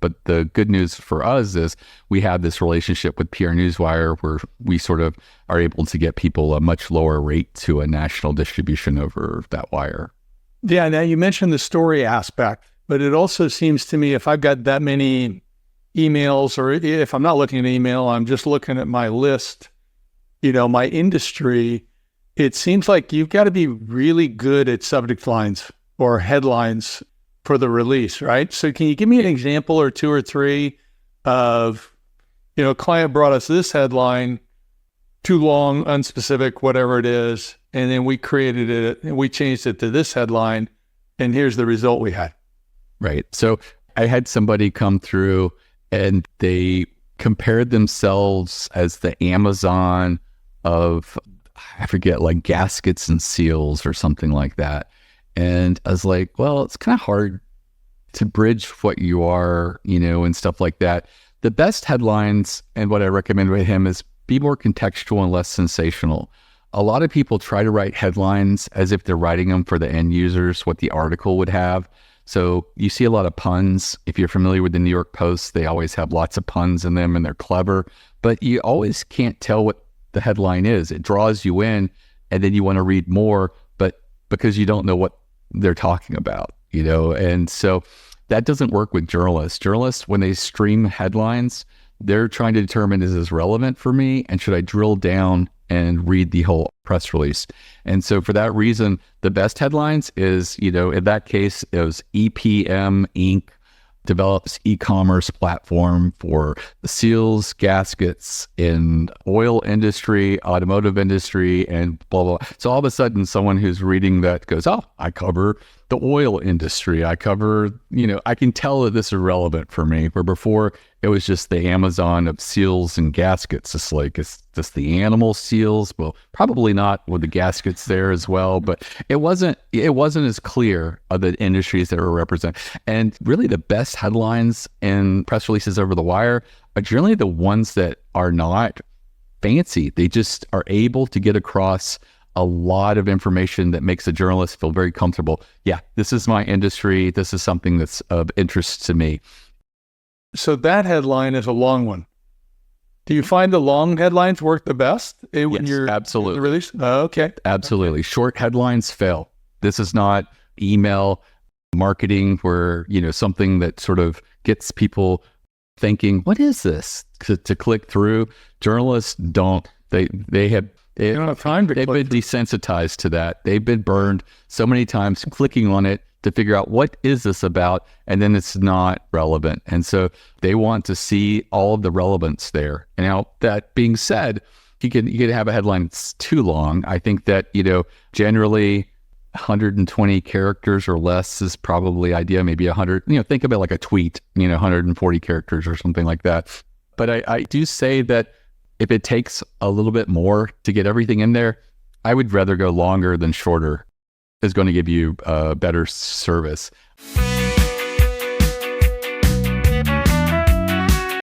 But the good news for us is we have this relationship with PR Newswire where we sort of are able to get people a much lower rate to a national distribution over that wire. Yeah, now you mentioned the story aspect, but it also seems to me if I've got that many emails, or if I'm not looking at email, I'm just looking at my list, my industry, it seems like you've got to be really good at subject lines or headlines for the release, right? So can you give me an example or two or three of, a client brought us this headline, too long, unspecific, whatever it is, and then we created it and we changed it to this headline, and here's the result we had. Right. So I had somebody come through and they compared themselves as the Amazon of, I forget, like gaskets and seals or something like that. And I was like, well, it's kind of hard to bridge what you are, and stuff like that. The best headlines, and what I recommend with him, is be more contextual and less sensational. A lot of people try to write headlines as if they're writing them for the end users, what the article would have. So you see a lot of puns. If you're familiar with the New York Post, they always have lots of puns in them and they're clever, but you always can't tell what the headline is. It draws you in and then you want to read more, but because you don't know what they're talking about, and so that doesn't work with journalists. Journalists, when they stream headlines, they're trying to determine, is this relevant for me? And should I drill down and read the whole press release? And so for that reason, the best headlines is, in that case, it was EPM Inc. develops e-commerce platform for the seals, gaskets in oil industry, automotive industry, and blah, blah. So all of a sudden, someone who's reading that goes, oh, I cover the oil industry. I cover, I can tell that this is relevant for me. Where before, it was just the Amazon of seals and gaskets. It's like, it's just the animal seals. Well, probably not with the gaskets there as well, but it wasn't as clear of the industries that were represented. And really the best headlines and press releases over the wire are generally the ones that are not fancy. They just are able to get across a lot of information that makes a journalist feel very comfortable. Yeah, this is my industry. This is something that's of interest to me. So that headline is a long one. Do you find the long headlines work the best when Yes, you're absolutely. release? Oh, okay. Absolutely. Short headlines fail. This is not email marketing where, something that sort of gets people thinking, what is this? To click through. Journalists don't. They don't have time to They've been desensitized to that. They've been burned so many times clicking on it to figure out what is this about, and then it's not relevant. And so they want to see all of the relevance there. And now that being said, you can have a headline that's too long. I think that, generally 120 characters or less is probably idea, maybe 100, think of it like a tweet, 140 characters or something like that. But I do say that if it takes a little bit more to get everything in there, I would rather go longer than shorter. Is going to give you better service.